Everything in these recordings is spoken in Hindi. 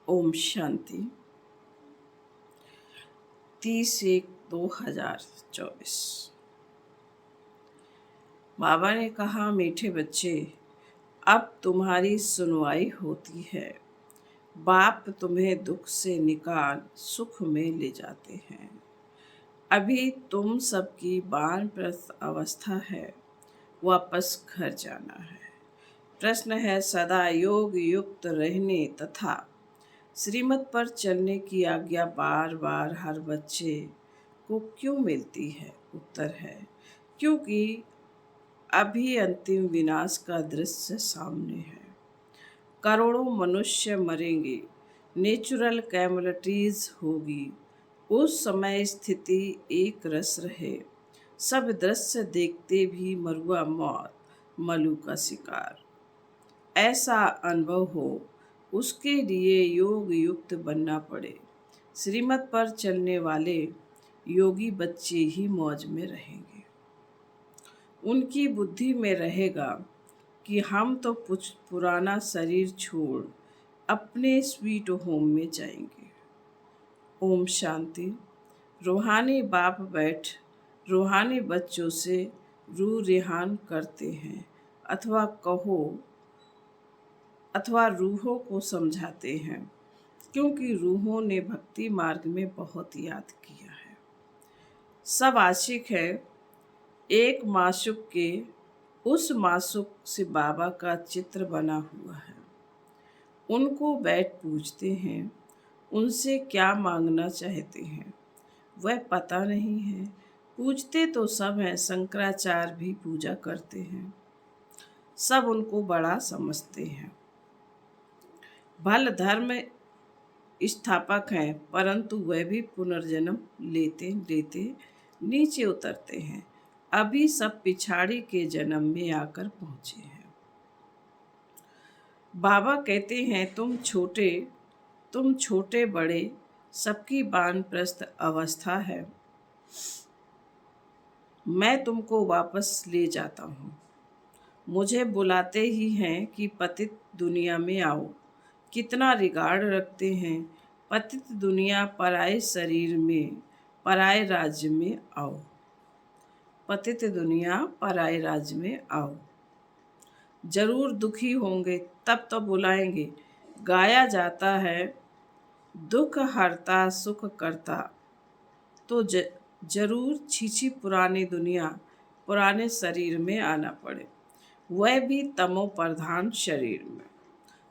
ओम शांति। 30/1/2024। बाबा ने कहा, मीठे बच्चे, अब तुम्हारी सुनवाई होती है। बाप तुम्हें दुख से निकाल सुख में ले जाते हैं। अभी तुम सबकी वानप्रस्थ अवस्था है, वापस घर जाना है। प्रश्न है, सदा योग युक्त रहने तथा श्रीमत पर चलने की आज्ञा बार बार हर बच्चे को क्यों मिलती है? उत्तर है, क्योंकि अभी अंतिम विनाश का दृश्य सामने है। करोड़ों मनुष्य मरेंगे, नेचुरल कैमलिटीज होगी। उस समय स्थिति एक रस रहे, सब दृश्य देखते भी मरुआ मौत, मलू का शिकार। ऐसा अनुभव हो, उसके लिए योग युक्त बनना पड़े। श्रीमत पर चलने वाले योगी बच्चे ही मौज में रहेंगे। उनकी बुद्धि में रहेगा कि हम तो पुराना शरीर छोड़ अपने स्वीट होम में जाएंगे। ओम शांति। रूहानी बाप बैठ रूहानी बच्चों से रूह रेहान करते हैं, अथवा रूहों को समझाते हैं, क्योंकि रूहों ने भक्ति मार्ग में बहुत याद किया है। सब आशिक है एक माशुक के, उस माशुक से बाबा का चित्र बना हुआ है। उनको बैठ पूछते हैं, उनसे क्या मांगना चाहते हैं? वह पता नहीं है। पूछते तो सब हैं, शंकराचार्य भी पूजा करते हैं। सब उनको बड़ा समझते हैं। भल धर्म स्थापक हैं, परंतु वह भी पुनर्जन्म लेते लेते नीचे उतरते हैं। अभी सब पिछाड़ी के जन्म में आकर पहुंचे हैं। बाबा कहते हैं, तुम छोटे बड़े सबकी वानप्रस्थ अवस्था है। मैं तुमको वापस ले जाता हूँ। मुझे बुलाते ही हैं कि पतित दुनिया में आओ। कितना रिगार्ड रखते हैं। पतित दुनिया पराये शरीर में, पराये राज्य में आओ। पतित दुनिया पराये राज्य में आओ। जरूर दुखी होंगे, तब तो बुलाएंगे। गाया जाता है, दुख हरता सुख करता। तो जरूर छीछी पुरानी दुनिया, पुराने शरीर में आना पड़े, वह भी तमो प्रधान शरीर में।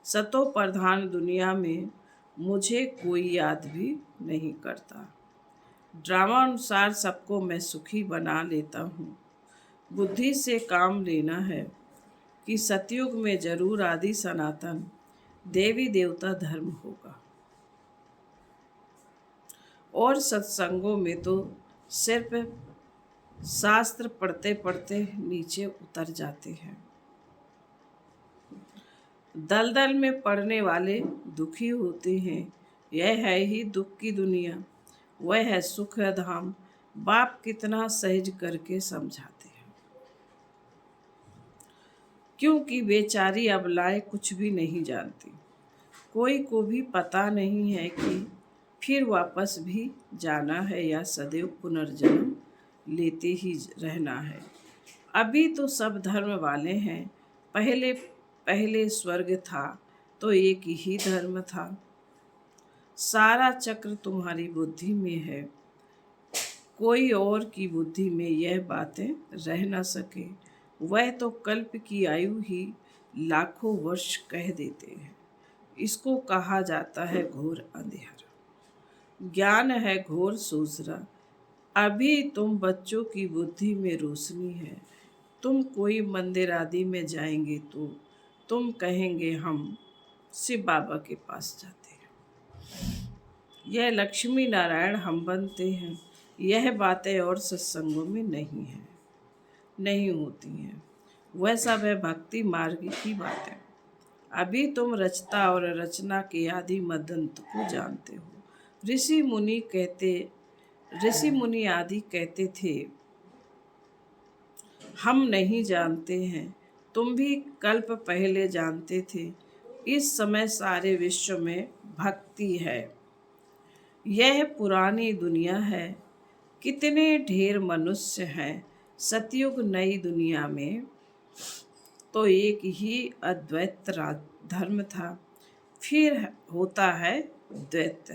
सतो प्रधान दुनिया में मुझे कोई याद भी नहीं करता। ड्रामा अनुसार सबको मैं सुखी बना लेता हूँ। बुद्धि से काम लेना है कि सतयुग में जरूर आदि सनातन देवी देवता धर्म होगा। और सत्संगों में तो सिर्फ शास्त्र पढ़ते पढ़ते नीचे उतर जाते हैं। दलदल में पड़ने वाले दुखी होते हैं। यह है ही दुख की दुनिया, वह है सुख धाम। बाप कितना सहज करके समझाते हैं, क्योंकि बेचारी अबलाएं कुछ भी नहीं जानती। कोई को भी पता नहीं है कि फिर वापस भी जाना है या सदैव पुनर्जन्म लेते ही रहना है। अभी तो सब धर्म वाले हैं। पहले स्वर्ग था तो एक ही धर्म था। सारा चक्र तुम्हारी बुद्धि में है। कोई और की बुद्धि में यह बातें रह न सके। वह तो कल्प की आयु ही लाखों वर्ष कह देते हैं। इसको कहा जाता है घोर अंधेरा। ज्ञान है घोर सूझरा। अभी तुम बच्चों की बुद्धि में रोशनी है। तुम कोई मंदिर आदि में जाएंगे तो तुम कहेंगे, हम शिव बाबा के पास जाते हैं। यह लक्ष्मी नारायण हम बनते हैं। यह बातें और सत्संगों में नहीं होती हैं। वह सब है भक्ति मार्ग की बातें। अभी तुम रचता और रचना के आदि मदंत को जानते हो। ऋषि मुनि आदि कहते थे, हम नहीं जानते हैं। तुम भी कल्प पहले जानते थे। इस समय सारे विश्व में भक्ति है। यह पुरानी दुनिया है, कितने ढेर मनुष्य हैं। सतयुग नई दुनिया में तो एक ही अद्वैत धर्म था, फिर होता है द्वैत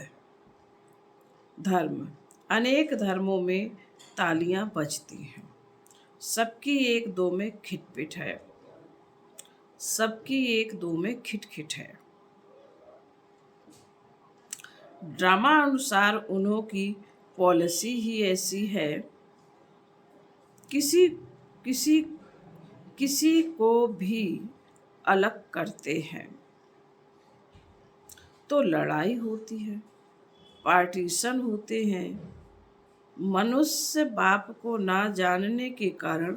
धर्म। अनेक धर्मों में तालियां बजती हैं, सबकी एक दो में खिटपिट है, सबकी एक दो में खिटखिट है। ड्रामा अनुसार उन्हों की पॉलिसी ही ऐसी है, किसी किसी किसी को भी अलग करते हैं तो लड़ाई होती है, पार्टीशन होते हैं। मनुष्य बाप को ना जानने के कारण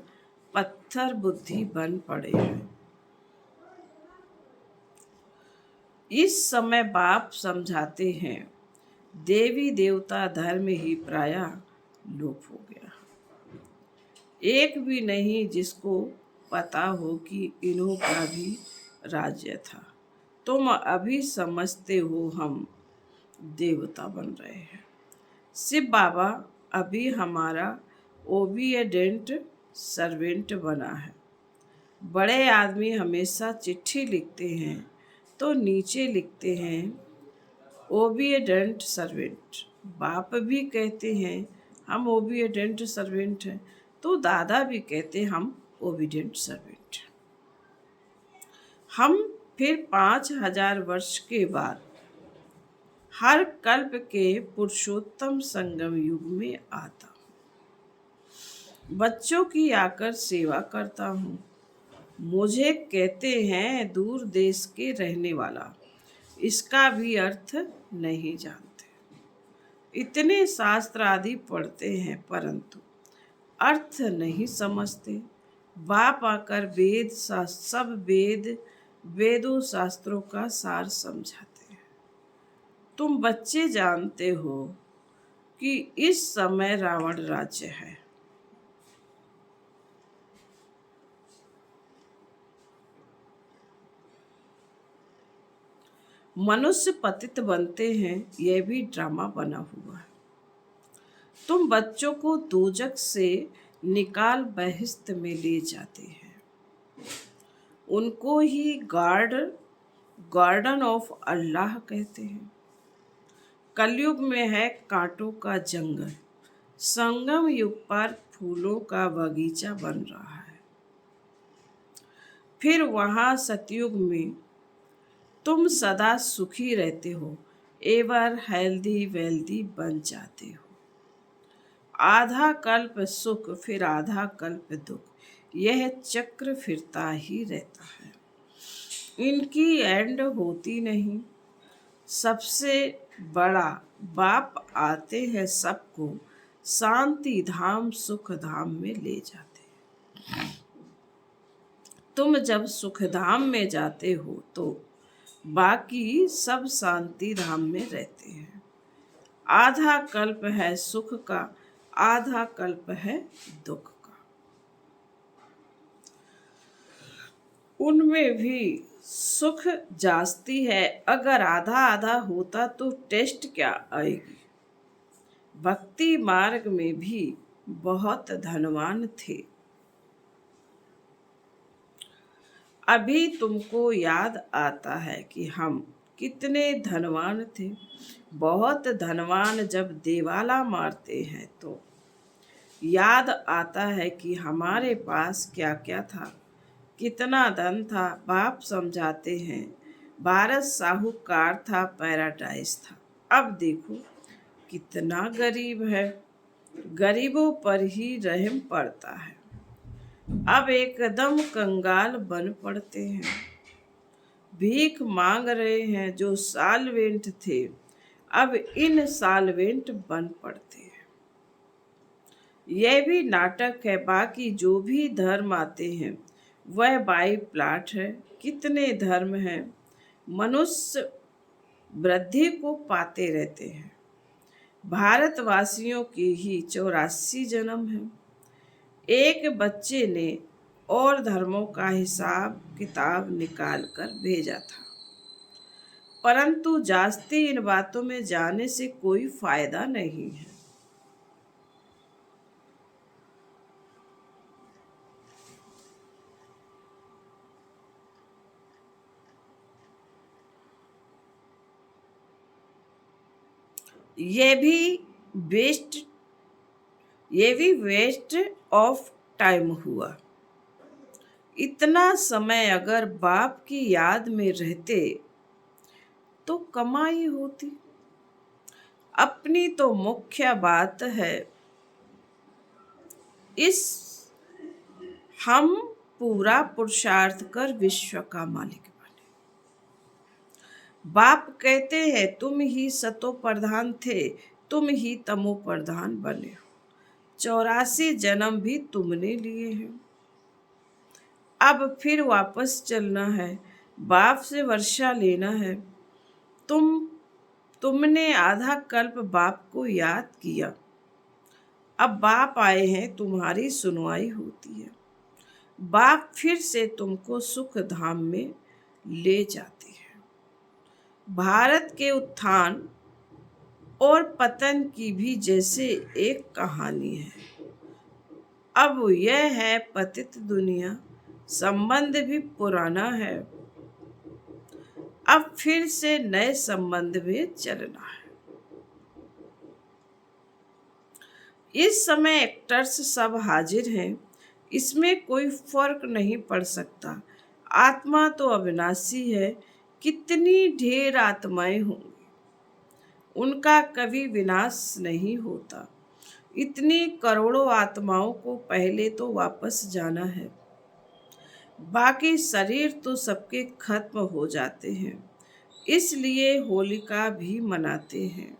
पत्थर बुद्धि बन पड़े हैं। इस समय बाप समझाते हैं, देवी देवता धर्म ही प्रायः लोप हो गया। एक भी नहीं जिसको पता हो कि इन्हों का भी राज्य था। तुम अभी समझते हो हम देवता बन रहे हैं। शिव बाबा अभी हमारा ओबीएडेंट सर्वेंट बना है। बड़े आदमी हमेशा चिट्ठी लिखते हैं तो नीचे लिखते हैं ओबीएडेंट सर्वेंट। बाप भी कहते हैं हम ओबीएडेंट सर्वेंट हैं, तो दादा भी कहते हम ओबीडेंट सर्वेंट। हम फिर 5000 वर्ष के बाद हर कल्प के पुरुषोत्तम संगम युग में आता हूँ। बच्चों की आकर सेवा करता हूँ। मुझे कहते हैं दूर देश के रहने वाला, इसका भी अर्थ नहीं जानते। इतने शास्त्र आदि पढ़ते हैं परंतु अर्थ नहीं समझते। बाप आकर सब वेदों शास्त्रों का सार समझाते हैं। तुम बच्चे जानते हो कि इस समय रावण राज्य है। मनुष्य पतित बनते हैं, यह भी ड्रामा बना हुआ है। तुम बच्चों को दोजख से निकाल बहिश्त में ले जाते हैं। उनको ही गार्डन ऑफ अल्लाह कहते हैं। कलयुग में है कांटों का जंगल, संगम युग पर फूलों का बगीचा बन रहा है। फिर वहां सतयुग में तुम सदा सुखी रहते हो, एवर हेल्दी वेल्दी बन जाते हो। आधा कल्प सुख फिर आधा कल्प दुख, यह चक्र फिरता ही रहता है। इनकी एंड होती नहीं। सबसे बड़ा बाप आते हैं सबको शांति धाम सुख धाम में ले जाते हैं। तुम जब सुख धाम में जाते हो तो बाकी सब शांति धाम में रहते हैं। आधा कल्प है सुख का, आधा कल्प है दुख का। उनमें भी सुख जास्ती है। अगर आधा आधा होता तो टेस्ट क्या आएगी। भक्ति मार्ग में भी बहुत धनवान थे। अभी तुमको याद आता है कि हम कितने धनवान थे। बहुत धनवान जब देवाला मारते हैं तो याद आता है कि हमारे पास क्या क्या था, कितना धन था। बाप समझाते हैं भारत साहूकार था, पैराडाइज था। अब देखो कितना गरीब है। गरीबों पर ही रहम पड़ता है। अब एकदम कंगाल बन पड़ते हैं। भीख मांग रहे हैं। जो साल्वेंट थे अब इन साल्वेंट बन पड़ते हैं। यह भी नाटक है। बाकी जो भी धर्म आते हैं वह बाई प्लाट है। कितने धर्म हैं, मनुष्य वृद्धि को पाते रहते हैं। भारतवासियों के ही 84 जन्म हैं। एक बच्चे ने और धर्मों का हिसाब किताब निकाल कर भेजा था। परंतु जास्ती इन बातों में जाने से कोई फायदा नहीं है। ये भी वेस्ट ये भी वेस्ट ऑफ टाइम हुआ। इतना समय अगर बाप की याद में रहते तो कमाई होती। अपनी तो मुख्य बात है इस हम पूरा पुरुषार्थ कर विश्व का मालिक बने। बाप कहते हैं तुम ही सतो प्रधान थे, तुम ही तमो प्रधान बने हो। 84 जन्म भी तुमने लिए हैं। अब फिर वापस चलना है, बाप से वर्षा लेना है। तुमने आधा कल्प बाप को याद किया। अब बाप आए हैं, तुम्हारी सुनवाई होती है। बाप फिर से तुमको सुख धाम में ले जाते हैं। भारत के उत्थान और पतन की भी जैसे एक कहानी है। अब यह है पतित दुनिया, संबंध भी पुराना है। अब फिर से नए संबंध में चलना है। इस समय एक्टर्स सब हाजिर हैं, इसमें कोई फर्क नहीं पड़ सकता। आत्मा तो अविनाशी है, कितनी ढेर आत्माएं होंगी, उनका कभी विनाश नहीं होता। इतनी करोड़ों आत्माओं को पहले तो वापस जाना है। बाकी शरीर तो सबके खत्म हो जाते हैं, इसलिए होलिका भी मनाते हैं।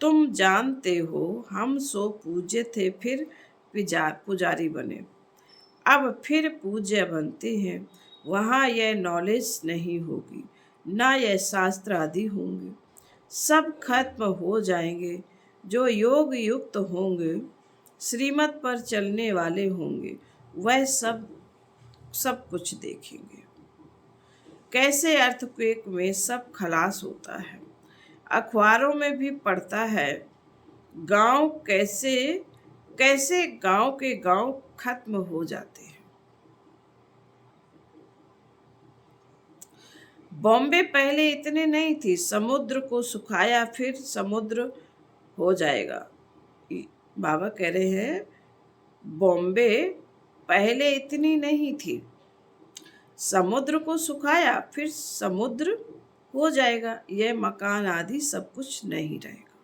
तुम जानते हो हम सो पूज्य थे, फिर पुजारी बने, अब फिर पूज्य बनते हैं। वहाँ यह नॉलेज नहीं होगी, ना यह शास्त्र आदि होंगे, सब खत्म हो जाएंगे। जो योग युक्त होंगे, श्रीमत पर चलने वाले होंगे, वह सब कुछ देखेंगे। कैसे अर्थक्वेक में सब खलास होता है। अखबारों में भी पढ़ता है, गांव कैसे कैसे गांव के गांव खत्म हो जाते हैं। बॉम्बे पहले इतने नहीं थी, समुद्र को सुखाया फिर समुद्र हो जाएगा। बाबा कह रहे हैं बॉम्बे पहले इतनी नहीं थी, समुद्र को सुखाया फिर समुद्र हो जाएगा। यह मकान आदि सब कुछ नहीं रहेगा।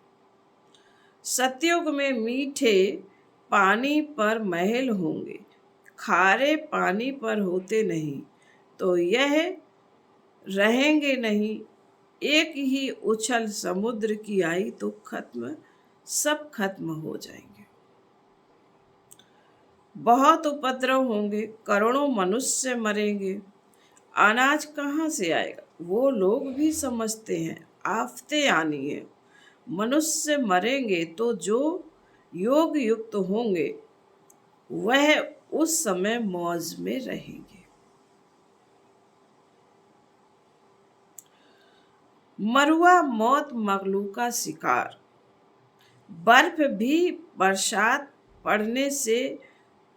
सतयुग में मीठे पानी पर महल होंगे, खारे पानी पर होते नहीं, तो यह रहेंगे नहीं। एक ही उछल समुद्र की आई तो सब खत्म हो जाएंगे। बहुत उपद्रव होंगे, करोड़ों मनुष्य मरेंगे, अनाज कहाँ से आएगा? वो लोग भी समझते हैं आफतें आनी है। मनुष्य मरेंगे तो जो योग युक्त होंगे वह उस समय मौज में रहेंगे। मरुआ मौत मगलू का शिकार। बर्फ भी बरसात पड़ने से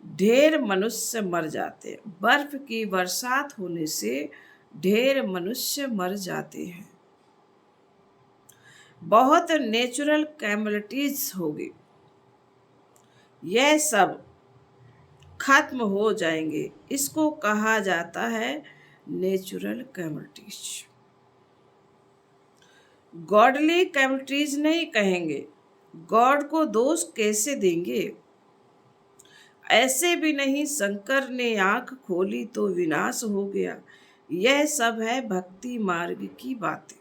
ढेर मनुष्य मर जाते हैं। बर्फ की बरसात होने से ढेर मनुष्य मर जाते हैं। बहुत नेचुरल कैमलिटीज होगी, यह सब खत्म हो जाएंगे। इसको कहा जाता है नेचुरल कैमलिटीज। गॉडली कैमलिटीज नहीं कहेंगे, गॉड को दोष कैसे देंगे? ऐसे भी नहीं शंकर ने आंख खोली तो विनाश हो गया। यह सब है भक्ति मार्ग की बातें।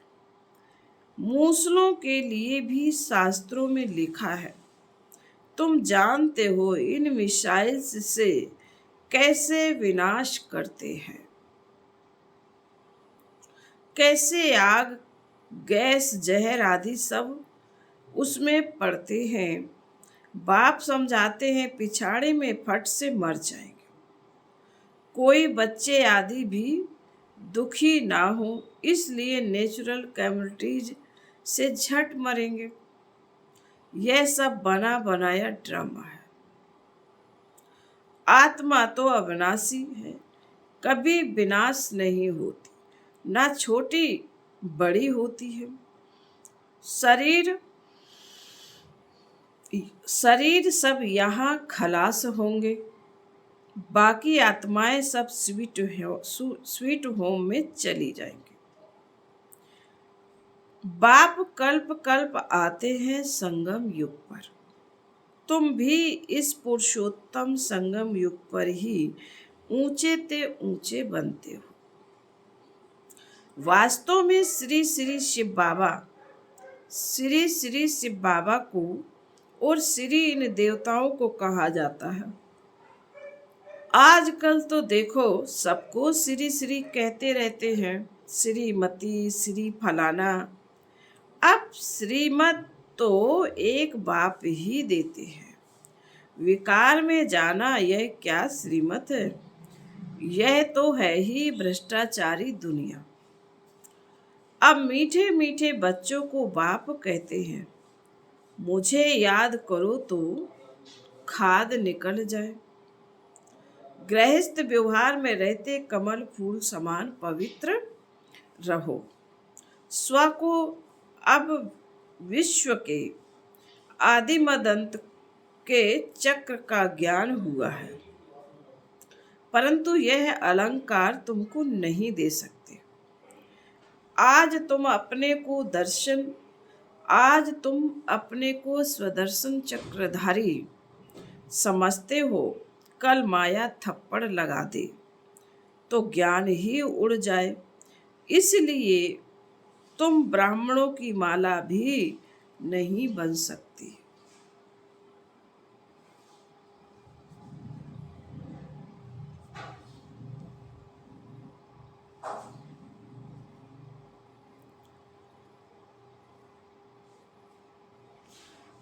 मूसलों के लिए भी शास्त्रों में लिखा है। तुम जानते हो इन मिसाइल्स से कैसे विनाश करते हैं, कैसे आग गैस जहर आदि सब उसमें पड़ते हैं। बाप समझाते हैं पिछाड़े में फट से मर जाएंगे। कोई बच्चे आदि भी दुखी ना हो, इसलिए नेचुरल कैलमिटीज से झट मरेंगे। यह सब बना बनाया ड्रामा है। आत्मा तो अविनाशी है, कभी विनाश नहीं होती, ना छोटी बड़ी होती है। शरीर शरीर सब यहाँ खलास होंगे, बाकी आत्माएं सब स्वीट होम में चली जाएंगी। बाप कल्प कल्प आते हैं संगम युग पर, तुम भी इस पुरुषोत्तम संगम युग पर ही ऊंचे ते ऊंचे बनते हो। वास्तव में श्री श्री शिव बाबा को और श्री इन देवताओं को कहा जाता है। आजकल तो देखो सबको श्री श्री कहते रहते हैं, श्रीमती, श्री फलाना। अब श्रीमत तो एक बाप ही देते हैं। विकार में जाना यह क्या श्रीमत है? यह तो है ही भ्रष्टाचारी दुनिया। अब मीठे मीठे बच्चों को बाप कहते हैं, मुझे याद करो तो खाद निकल जाए। गृहस्थ व्यवहार में रहते कमल फूल समान पवित्र रहो। स्व को अब विश्व के आदिमदंत के चक्र का ज्ञान हुआ है, परंतु यह अलंकार तुमको नहीं दे सकते। आज तुम अपने को स्वदर्शन चक्रधारी समझते हो, कल माया थप्पड़ लगा दे तो ज्ञान ही उड़ जाए। इसलिए तुम ब्राह्मणों की माला भी नहीं बन सकती।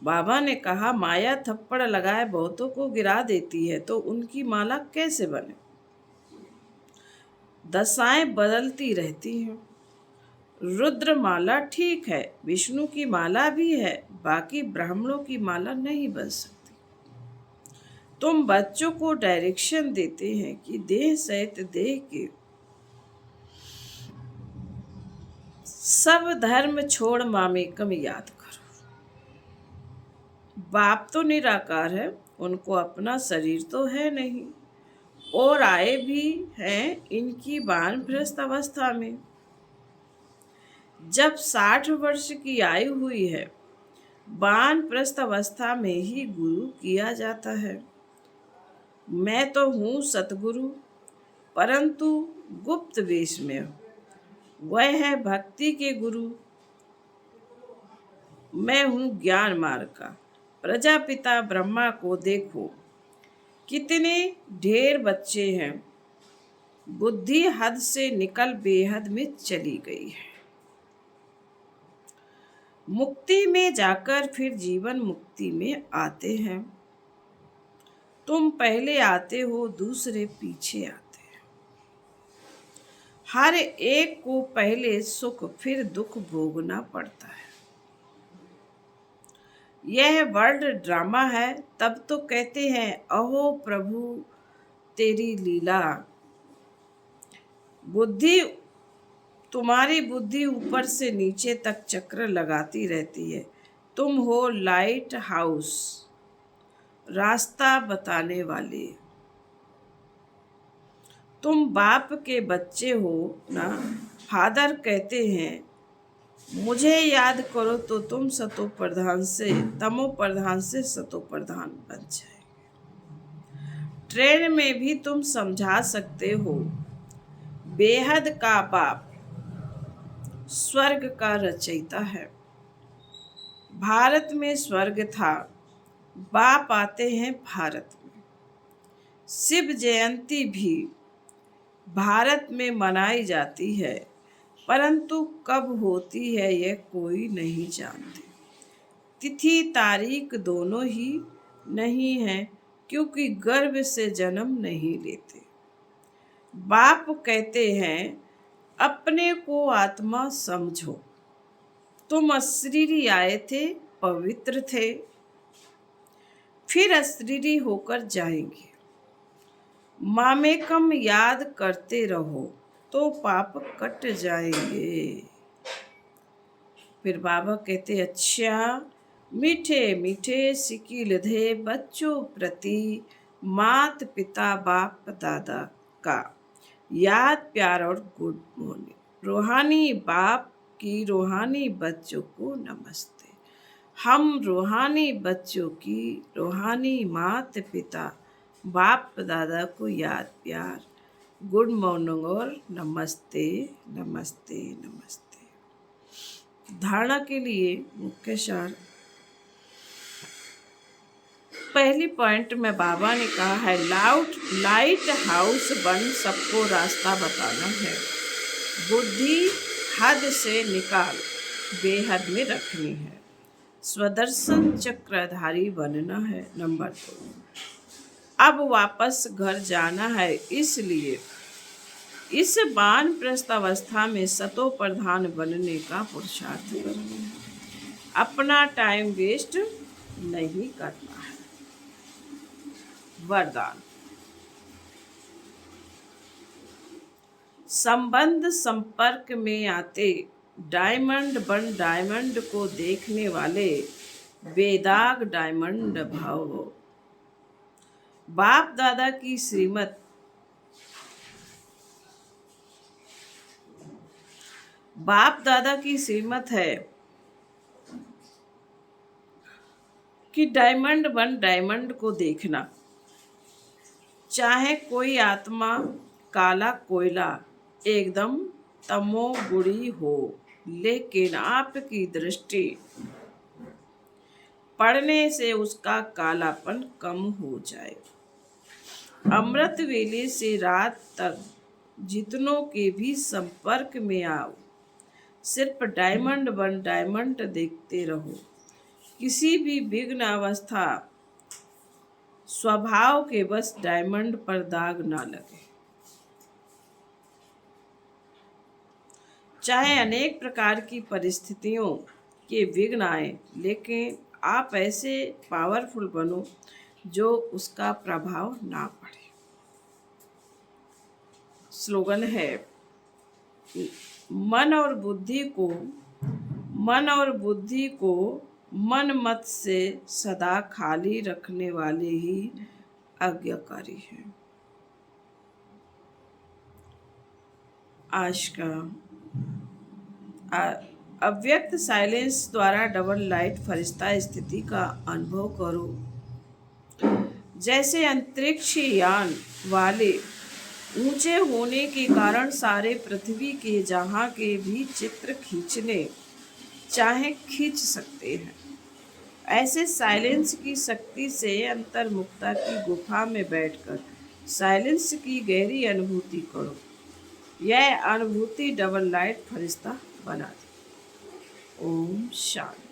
बाबा ने कहा, माया थप्पड़ लगाए बहुतों को गिरा देती है, तो उनकी माला कैसे बने? दशाएं बदलती रहती हैं। रुद्र माला ठीक है, विष्णु की माला भी है, बाकी ब्राह्मणों की माला नहीं बन सकती। तुम बच्चों को डायरेक्शन देते हैं कि देह सहित देह के सब धर्म छोड़ मामेकम याद करो। बाप तो निराकार है, उनको अपना शरीर तो है नहीं, और आए भी हैं इनकी वानप्रस्थ अवस्था में। जब 60 वर्ष की आयु हुई है, वानप्रस्थ अवस्था में ही गुरु किया जाता है। मैं तो हूँ सतगुरु, परंतु गुप्त वेश में हूँ। वह है भक्ति के गुरु, मैं हूँ ज्ञान मार्ग का। प्रजापिता ब्रह्मा को देखो, कितने ढेर बच्चे हैं। बुद्धि हद से निकल बेहद में चली गई है। मुक्ति में जाकर फिर जीवन मुक्ति में आते हैं। तुम पहले आते हो, दूसरे पीछे आते हैं। हर एक को पहले सुख फिर दुख भोगना पड़ता है। यह वर्ल्ड ड्रामा है, तब तो कहते हैं अहो प्रभु तेरी लीला। तुम्हारी बुद्धि ऊपर से नीचे तक चक्र लगाती रहती है। तुम हो लाइट हाउस, रास्ता बताने वाले। तुम बाप के बच्चे हो ना। फादर कहते हैं, मुझे याद करो तो तुम तमो प्रधान से सतो प्रधान बन जाएंगे। ट्रेन में भी तुम समझा सकते हो, बेहद का बाप स्वर्ग का रचयिता है। भारत में स्वर्ग था, बाप आते हैं भारत में। शिव जयंती भी भारत में मनाई जाती है, परंतु कब होती है यह कोई नहीं जानते। तिथि तारीख दोनों ही नहीं है, क्योंकि गर्भ से जन्म नहीं लेते। बाप कहते हैं अपने को आत्मा समझो। तुम अशरीरी आए थे, पवित्र थे, फिर अशरीरी होकर जाएंगे। मामेकम याद करते रहो तो पाप कट जाएंगे। फिर बाबा कहते, अच्छा मीठे मीठे सिकिल धे बच्चों प्रति मात पिता बाप दादा का याद प्यार और गुड मॉर्निंग। रूहानी बाप की रूहानी बच्चों को नमस्ते। हम रूहानी बच्चों की रूहानी मात पिता बाप दादा को याद प्यार, गुड मॉर्निंग और नमस्ते नमस्ते नमस्ते। धारणा के लिए मुख्य सार। पहली पॉइंट में बाबा ने कहा है, लाइट हाउस बन सबको रास्ता बताना है। बुद्धि हद से निकाल बेहद में रखनी है। स्वदर्शन चक्रधारी बनना है। नंबर 2, अब वापस घर जाना है, इसलिए इस वानप्रस्थ अवस्था में सतो प्रधान बनने का पुरुषार्थ करना है। अपना टाइम वेस्ट नहीं करना है। वरदान। संबंध संपर्क में आते डायमंड बन डायमंड को देखने वाले बेदाग डायमंड भाव। बाप दादा की श्रीमत है कि डायमंड बन डायमंड को देखना। चाहे कोई आत्मा काला कोयला एकदम तमोगुणी हो, लेकिन आपकी दृष्टि पड़ने से उसका कालापन कम हो जाए। अमृत वेले से रात तक जितनों के भी संपर्क में आओ, सिर्फ डायमंड बन डायमंड देखते रहो। किसी भी विघ्न अवस्था स्वभाव के बस डायमंड पर दाग ना लगे। चाहे अनेक प्रकार की परिस्थितियों के विघ्न आए, लेकिन आप ऐसे पावरफुल बनो जो उसका प्रभाव ना पड़े। स्लोगन है, मन और बुद्धि को मन मत से सदा खाली रखने वाले ही आज्ञाकारी हैं। आज का अव्यक्त साइलेंस द्वारा डबल लाइट फरिश्ता स्थिति का अनुभव करो। जैसे अंतरिक्ष यान वाले ऊंचे होने के कारण सारे पृथ्वी के जहां के भी चित्र खींचने चाहे खींच सकते हैं, ऐसे साइलेंस की शक्ति से अंतर्मुक्ता की गुफा में बैठकर साइलेंस की गहरी अनुभूति करो। यह अनुभूति डबल लाइट फरिश्ता बना दे। ओम शांति।